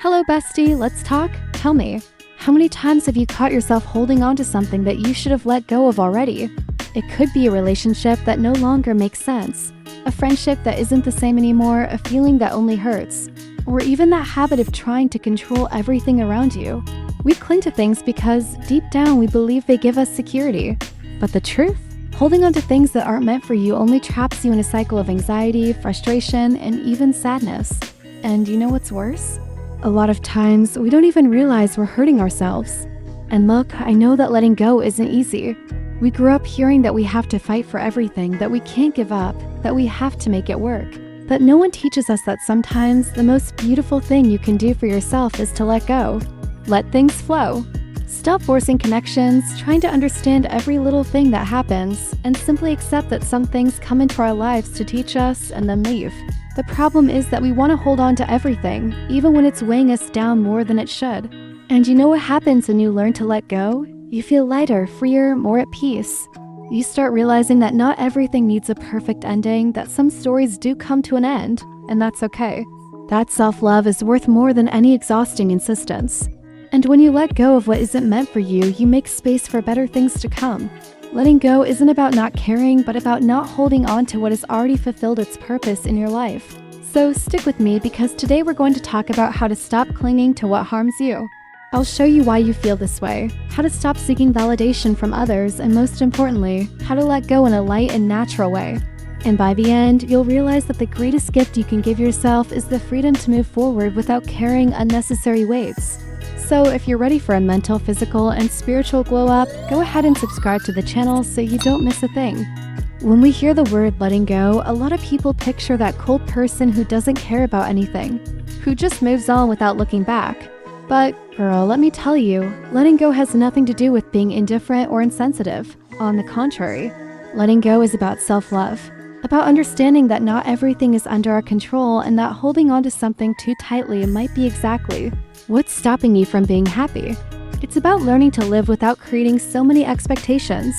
Hello, bestie, let's talk. Tell me, how many times have you caught yourself holding on to something that you should have let go of already? It could be a relationship that no longer makes sense, a friendship that isn't the same anymore, a feeling that only hurts, or even that habit of trying to control everything around you. We cling to things because deep down we believe they give us security. But the truth? Holding on to things that aren't meant for you only traps you in a cycle of anxiety, frustration, and even sadness. And you know what's worse? A lot of times, we don't even realize we're hurting ourselves. And look, I know that letting go isn't easy. We grew up hearing that we have to fight for everything, that we can't give up, that we have to make it work. But no one teaches us that sometimes the most beautiful thing you can do for yourself is to let go. Let things flow. Stop forcing connections, trying to understand every little thing that happens, and simply accept that some things come into our lives to teach us and then leave. The problem is that we want to hold on to everything, even when it's weighing us down more than it should. And you know what happens when you learn to let go? You feel lighter, freer, more at peace. You start realizing that not everything needs a perfect ending, that some stories do come to an end, and that's okay. That self-love is worth more than any exhausting insistence. And when you let go of what isn't meant for you, you make space for better things to come. Letting go isn't about not caring, but about not holding on to what has already fulfilled its purpose in your life. So stick with me, because today we're going to talk about how to stop clinging to what harms you. I'll show you why you feel this way, how to stop seeking validation from others, and most importantly, how to let go in a light and natural way. And by the end, you'll realize that the greatest gift you can give yourself is the freedom to move forward without carrying unnecessary weights. So if you're ready for a mental, physical, and spiritual glow up, go ahead and subscribe to the channel so you don't miss a thing. When we hear the word letting go, a lot of people picture that cold person who doesn't care about anything, who just moves on without looking back. But girl, let me tell you, letting go has nothing to do with being indifferent or insensitive. On the contrary, letting go is about self-love, about understanding that not everything is under our control and that holding on to something too tightly might be exactly what's stopping you from being happy. It's about learning to live without creating so many expectations,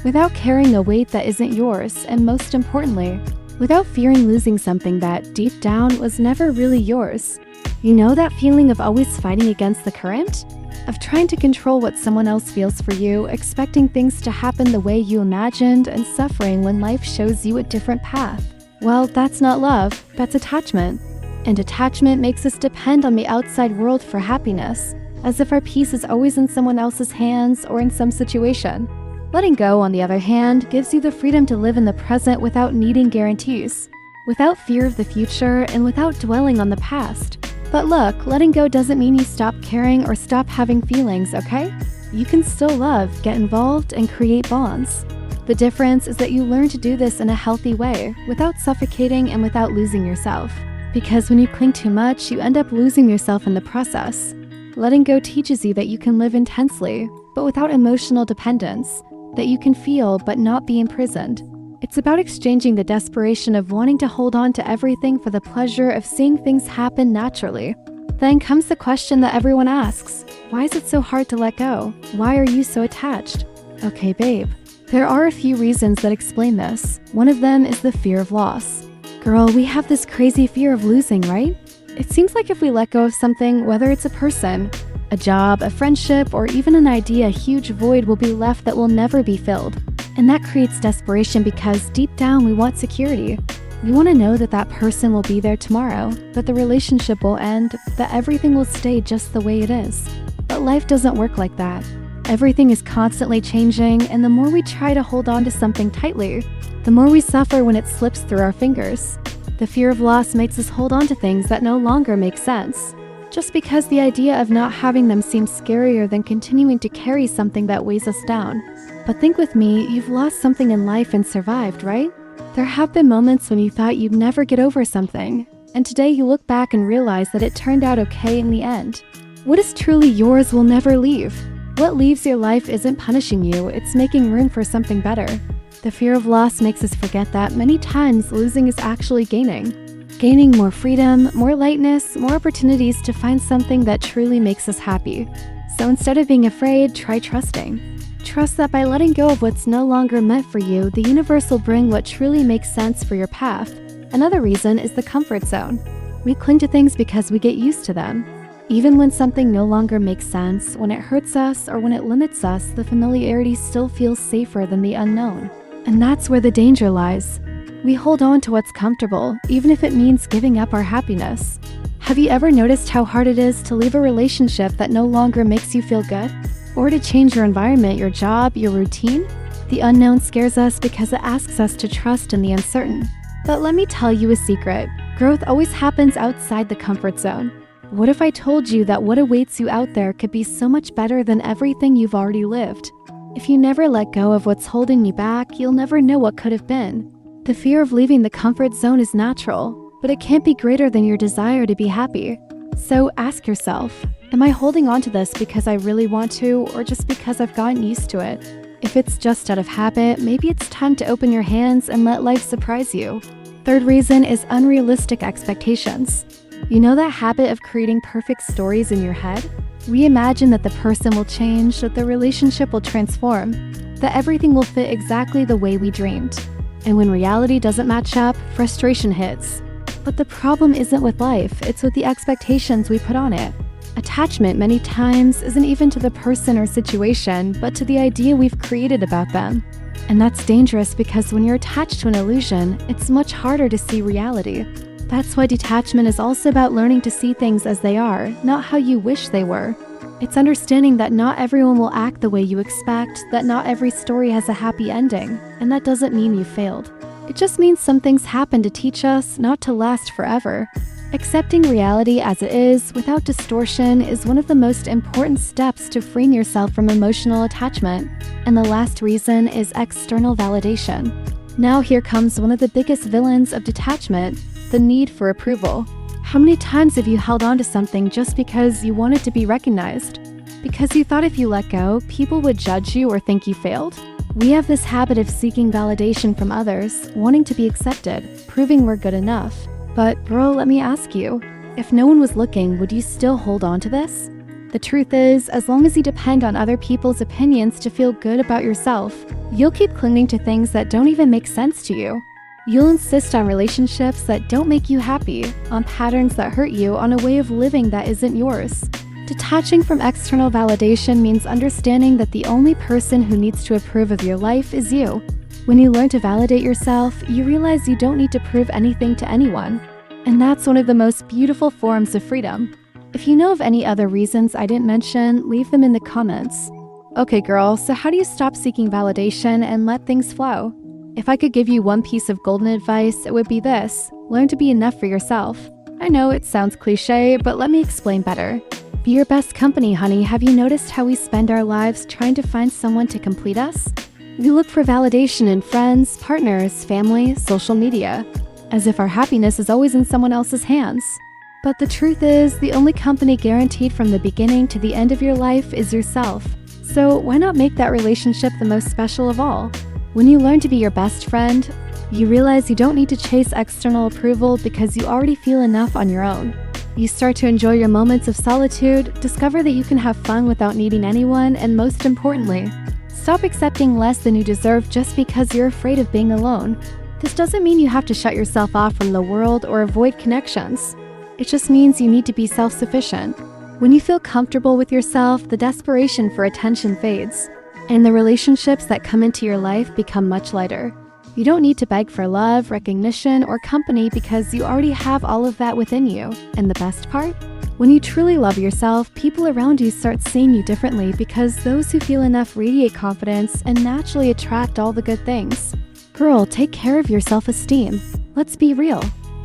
without carrying a weight that isn't yours, and most importantly, without fearing losing something that, deep down, was never really yours. You know that feeling of always fighting against the current? Of trying to control what someone else feels for you, expecting things to happen the way you imagined, and suffering when life shows you a different path? Well, that's not love, that's attachment. And attachment makes us depend on the outside world for happiness, as if our peace is always in someone else's hands or in some situation. Letting go, on the other hand, gives you the freedom to live in the present without needing guarantees, without fear of the future, and without dwelling on the past. But look, letting go doesn't mean you stop caring or stop having feelings, okay? You can still love, get involved, and create bonds. The difference is that you learn to do this in a healthy way, without suffocating and without losing yourself. Because when you cling too much, you end up losing yourself in the process. Letting go teaches you that you can live intensely, but without emotional dependence, that you can feel but not be imprisoned. It's about exchanging the desperation of wanting to hold on to everything for the pleasure of seeing things happen naturally. Then comes the question that everyone asks: why is it so hard to let go? Why are you so attached? Okay, babe, there are a few reasons that explain this. One of them is the fear of loss. Girl, we have this crazy fear of losing, right? It seems like if we let go of something, whether it's a person, a job, a friendship, or even an idea, a huge void will be left that will never be filled. And that creates desperation because deep down we want security. We want to know that that person will be there tomorrow, that the relationship will end, that everything will stay just the way it is. But life doesn't work like that. Everything is constantly changing, and the more we try to hold on to something tightly, the more we suffer when it slips through our fingers. The fear of loss makes us hold on to things that no longer make sense, just because the idea of not having them seems scarier than continuing to carry something that weighs us down. But think with me, you've lost something in life and survived, right? There have been moments when you thought you'd never get over something, and today you look back and realize that it turned out okay in the end. What is truly yours will never leave. What leaves your life isn't punishing you, it's making room for something better. The fear of loss makes us forget that many times losing is actually gaining. Gaining more freedom, more lightness, more opportunities to find something that truly makes us happy. So instead of being afraid, try trusting. Trust that by letting go of what's no longer meant for you, the universe will bring what truly makes sense for your path. Another reason is the comfort zone. We cling to things because we get used to them. Even when something no longer makes sense, when it hurts us or when it limits us, the familiarity still feels safer than the unknown. And that's where the danger lies. We hold on to what's comfortable, even if it means giving up our happiness. Have you ever noticed how hard it is to leave a relationship that no longer makes you feel good? Or to change your environment, your job, your routine? The unknown scares us because it asks us to trust in the uncertain. But let me tell you a secret. Growth always happens outside the comfort zone. What if I told you that what awaits you out there could be so much better than everything you've already lived? If you never let go of what's holding you back, you'll never know what could have been. The fear of leaving the comfort zone is natural, but it can't be greater than your desire to be happy. So ask yourself, am I holding on to this because I really want to, or just because I've gotten used to it? If it's just out of habit, maybe it's time to open your hands and let life surprise you. Third reason is unrealistic expectations. You know that habit of creating perfect stories in your head? We imagine that the person will change, that the relationship will transform, that everything will fit exactly the way we dreamed. And when reality doesn't match up, frustration hits. But the problem isn't with life, it's with the expectations we put on it. Attachment many times isn't even to the person or situation, but to the idea we've created about them. And that's dangerous because when you're attached to an illusion, it's much harder to see reality. That's why detachment is also about learning to see things as they are, not how you wish they were. It's understanding that not everyone will act the way you expect, that not every story has a happy ending, and that doesn't mean you failed. It just means some things happen to teach us, not to last forever. Accepting reality as it is, without distortion, is one of the most important steps to freeing yourself from emotional attachment. And the last reason is external validation. Now here comes one of the biggest villains of detachment, the need for approval. How many times have you held on to something just because you wanted to be recognized? Because you thought if you let go, people would judge you or think you failed? We have this habit of seeking validation from others, wanting to be accepted, proving we're good enough. But girl, let me ask you, if no one was looking, would you still hold on to this? The truth is, as long as you depend on other people's opinions to feel good about yourself, you'll keep clinging to things that don't even make sense to you. You'll insist on relationships that don't make you happy, on patterns that hurt you, on a way of living that isn't yours. Detaching from external validation means understanding that the only person who needs to approve of your life is you. When you learn to validate yourself, you realize you don't need to prove anything to anyone. And that's one of the most beautiful forms of freedom. If you know of any other reasons I didn't mention, leave them in the comments. Okay girl, so how do you stop seeking validation and let things flow? If I could give you one piece of golden advice, it would be this: learn to be enough for yourself. I know it sounds cliche, but let me explain better. Be your best company, honey. Have you noticed how we spend our lives trying to find someone to complete us? We look for validation in friends, partners, family, social media, as if our happiness is always in someone else's hands. But the truth is, the only company guaranteed from the beginning to the end of your life is yourself. So why not make that relationship the most special of all? When you learn to be your best friend, you realize you don't need to chase external approval because you already feel enough on your own. You start to enjoy your moments of solitude, discover that you can have fun without needing anyone, and most importantly, stop accepting less than you deserve just because you're afraid of being alone. This doesn't mean you have to shut yourself off from the world or avoid connections. It just means you need to be self-sufficient. When you feel comfortable with yourself, the desperation for attention fades, and the relationships that come into your life become much lighter. You don't need to beg for love, recognition, or company because you already have all of that within you. And the best part? When you truly love yourself, people around you start seeing you differently because those who feel enough radiate confidence and naturally attract all the good things. Girl, take care of your self-esteem. Let's be real.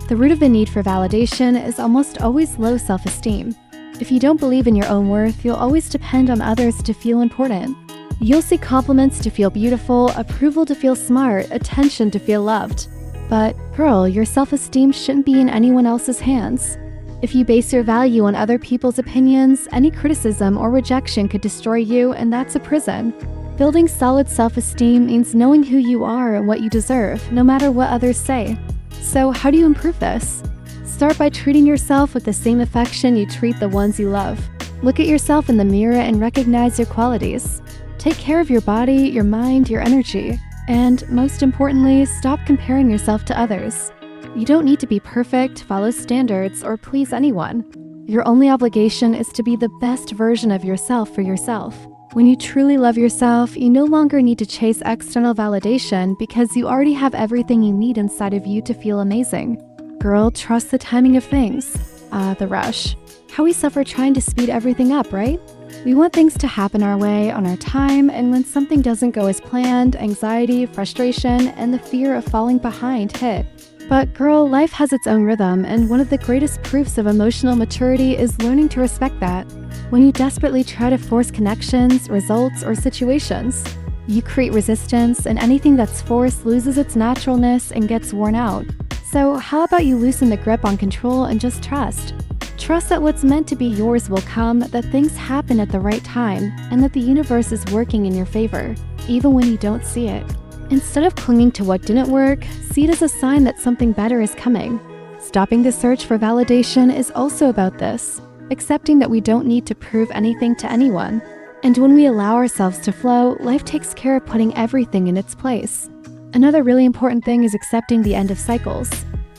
The root of the need for validation is almost always low self-esteem. If you don't believe in your own worth, you'll always depend on others to feel important. You'll seek compliments to feel beautiful, approval to feel smart, attention to feel loved. But, girl, your self-esteem shouldn't be in anyone else's hands. If you base your value on other people's opinions, any criticism or rejection could destroy you, and that's a prison. Building solid self-esteem means knowing who you are and what you deserve, no matter what others say. So how do you improve this? Start by treating yourself with the same affection you treat the ones you love. Look at yourself in the mirror and recognize your qualities. Take care of your body, your mind, your energy. And most importantly, stop comparing yourself to others. You don't need to be perfect, follow standards, or please anyone. Your only obligation is to be the best version of yourself for yourself. When you truly love yourself, you no longer need to chase external validation because you already have everything you need inside of you to feel amazing. Girl, trust the timing of things. The rush. How we suffer trying to speed everything up, right? We want things to happen our way, on our time, and when something doesn't go as planned, anxiety, frustration, and the fear of falling behind hit. But girl, life has its own rhythm, and one of the greatest proofs of emotional maturity is learning to respect that. When you desperately try to force connections, results, or situations, you create resistance, and anything that's forced loses its naturalness and gets worn out. So how about you loosen the grip on control and just trust? Trust that what's meant to be yours will come, that things happen at the right time, and that the universe is working in your favor, even when you don't see it. Instead of clinging to what didn't work, see it as a sign that something better is coming. Stopping the search for validation is also about this, accepting that we don't need to prove anything to anyone. And when we allow ourselves to flow, life takes care of putting everything in its place. Another really important thing is accepting the end of cycles.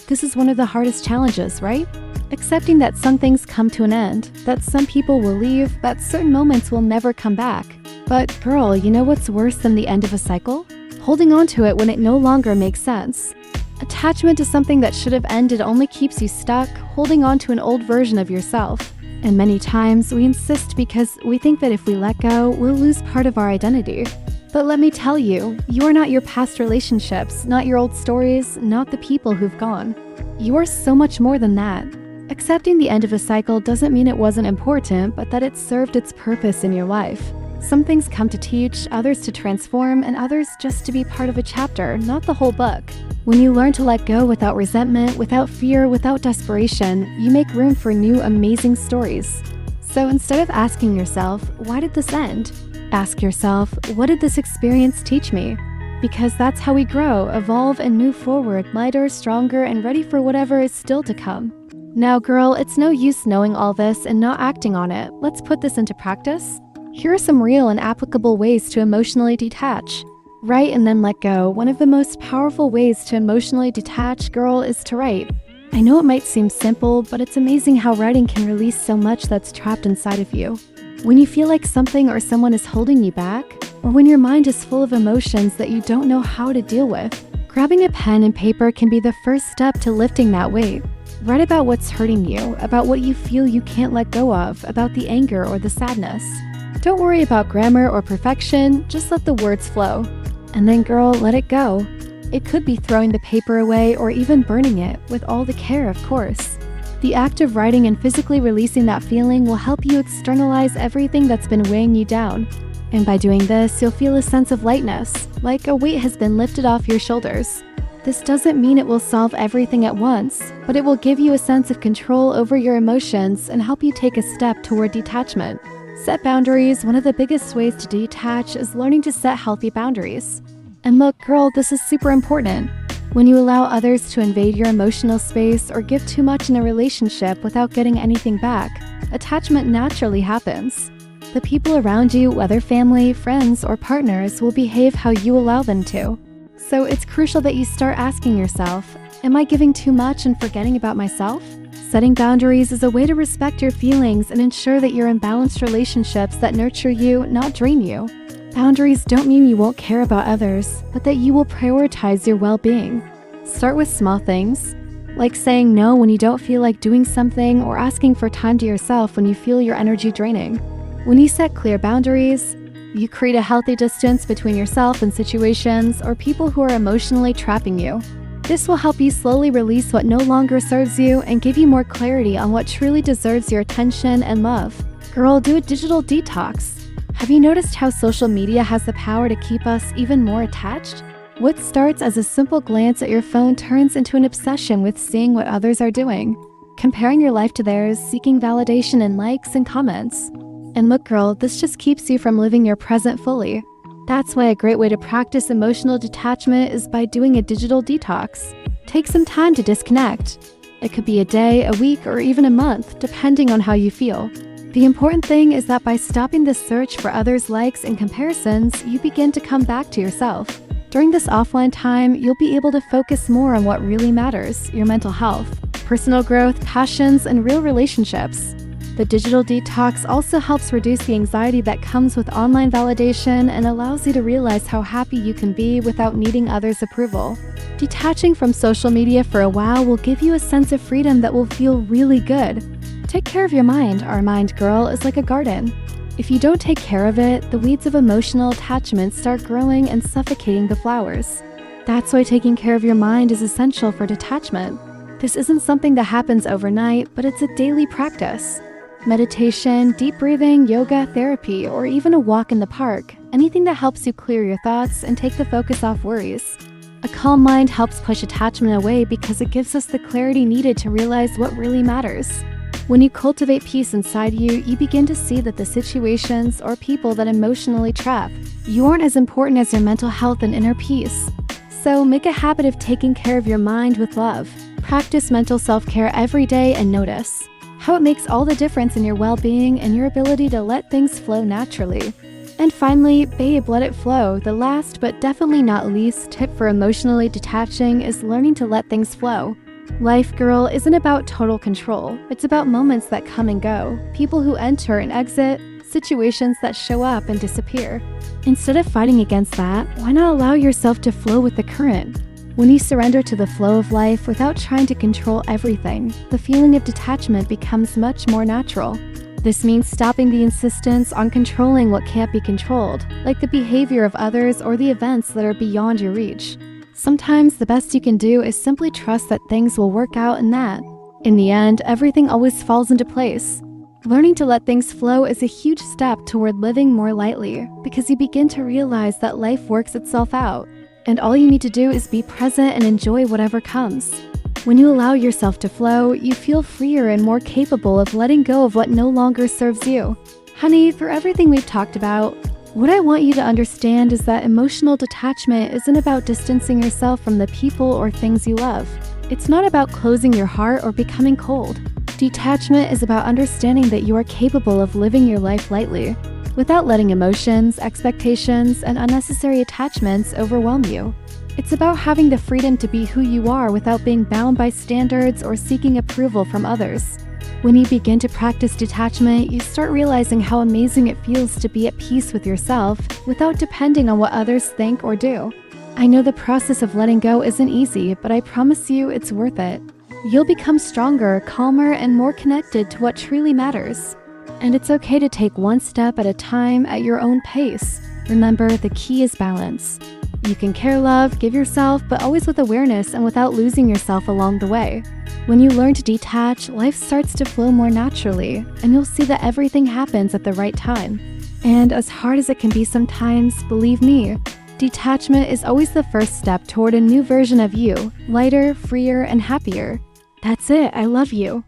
This is one of the hardest challenges, right? Accepting that some things come to an end, that some people will leave, that certain moments will never come back. But girl, you know what's worse than the end of a cycle? Holding on to it when it no longer makes sense. Attachment to something that should have ended only keeps you stuck, holding on to an old version of yourself. And many times we insist because we think that if we let go, we'll lose part of our identity. But let me tell you, you are not your past relationships, not your old stories, not the people who've gone. You are so much more than that. Accepting the end of a cycle doesn't mean it wasn't important, but that it served its purpose in your life. Some things come to teach, others to transform, and others just to be part of a chapter, not the whole book. When you learn to let go without resentment, without fear, without desperation, you make room for new, amazing stories. So instead of asking yourself, why did this end? Ask yourself, what did this experience teach me? Because that's how we grow, evolve, and move forward, lighter, stronger, and ready for whatever is still to come. Now, girl, it's no use knowing all this and not acting on it. Let's put this into practice. Here are some real and applicable ways to emotionally detach. Write and then let go. One of the most powerful ways to emotionally detach, girl, is to write. I know it might seem simple, but it's amazing how writing can release so much that's trapped inside of you. When you feel like something or someone is holding you back, or when your mind is full of emotions that you don't know how to deal with, grabbing a pen and paper can be the first step to lifting that weight. Write about what's hurting you, about what you feel you can't let go of, about the anger or the sadness. Don't worry about grammar or perfection, just let the words flow. And then girl, let it go. It could be throwing the paper away or even burning it, with all the care, of course. The act of writing and physically releasing that feeling will help you externalize everything that's been weighing you down. And by doing this, you'll feel a sense of lightness, like a weight has been lifted off your shoulders. This doesn't mean it will solve everything at once, but it will give you a sense of control over your emotions and help you take a step toward detachment. Set boundaries. One of the biggest ways to detach is learning to set healthy boundaries. And look, girl, this is super important. When you allow others to invade your emotional space or give too much in a relationship without getting anything back, attachment naturally happens. The people around you, whether family, friends, or partners, will behave how you allow them to. So it's crucial that you start asking yourself, am I giving too much and forgetting about myself? Setting boundaries is a way to respect your feelings and ensure that you're in balanced relationships that nurture you, not drain you. Boundaries don't mean you won't care about others, but that you will prioritize your well-being. Start with small things, like saying no when you don't feel like doing something or asking for time to yourself when you feel your energy draining. When you set clear boundaries, you create a healthy distance between yourself and situations or people who are emotionally trapping you. This will help you slowly release what no longer serves you and give you more clarity on what truly deserves your attention and love. Girl, do a digital detox. Have you noticed how social media has the power to keep us even more attached? What starts as a simple glance at your phone turns into an obsession with seeing what others are doing, comparing your life to theirs, seeking validation in likes and comments. And look, girl, this just keeps you from living your present fully. That's why a great way to practice emotional detachment is by doing a digital detox. Take some time to disconnect. It could be a day, a week, or even a month, depending on how you feel. The important thing is that by stopping the search for others' likes and comparisons, you begin to come back to yourself. During this offline time, you'll be able to focus more on what really matters, your mental health. personal growth, passions, and real relationships. The digital detox also helps reduce the anxiety that comes with online validation and allows you to realize how happy you can be without needing others' approval. Detaching from social media for a while will give you a sense of freedom that will feel really good. Take care of your mind. Our mind, girl, is like a garden. If you don't take care of it, the weeds of emotional attachment start growing and suffocating the flowers. That's why taking care of your mind is essential for detachment. This isn't something that happens overnight, but it's a daily practice. Meditation, deep breathing, yoga, therapy, or even a walk in the park, anything that helps you clear your thoughts and take the focus off worries. A calm mind helps push attachment away because it gives us the clarity needed to realize what really matters. When you cultivate peace inside you, you begin to see that the situations or people that emotionally trap you aren't as important as your mental health and inner peace. So make a habit of taking care of your mind with love. Practice mental self-care every day and notice how it makes all the difference in your well-being and your ability to let things flow naturally. And finally, babe, let it flow. The last but definitely not least tip for emotionally detaching is learning to let things flow. Life, girl, isn't about total control. It's about moments that come and go, people who enter and exit, situations that show up and disappear. Instead of fighting against that, why not allow yourself to flow with the current? When you surrender to the flow of life without trying to control everything, the feeling of detachment becomes much more natural. This means stopping the insistence on controlling what can't be controlled, like the behavior of others or the events that are beyond your reach. Sometimes the best you can do is simply trust that things will work out in that. In the end, everything always falls into place. Learning to let things flow is a huge step toward living more lightly, because you begin to realize that life works itself out. And all you need to do is be present and enjoy whatever comes. When you allow yourself to flow, you feel freer and more capable of letting go of what no longer serves you. Honey, for everything we've talked about, what I want you to understand is that emotional detachment isn't about distancing yourself from the people or things you love. It's not about closing your heart or becoming cold. Detachment is about understanding that you are capable of living your life lightly, without letting emotions, expectations, and unnecessary attachments overwhelm you. It's about having the freedom to be who you are without being bound by standards or seeking approval from others. When you begin to practice detachment, you start realizing how amazing it feels to be at peace with yourself without depending on what others think or do. I know the process of letting go isn't easy, but I promise you it's worth it. You'll become stronger, calmer, and more connected to what truly matters. And it's okay to take one step at a time at your own pace. Remember, the key is balance. You can care, love, give yourself, but always with awareness and without losing yourself along the way. When you learn to detach, life starts to flow more naturally, and you'll see that everything happens at the right time. And as hard as it can be sometimes, believe me, detachment is always the first step toward a new version of you, lighter, freer, and happier. That's it, I love you.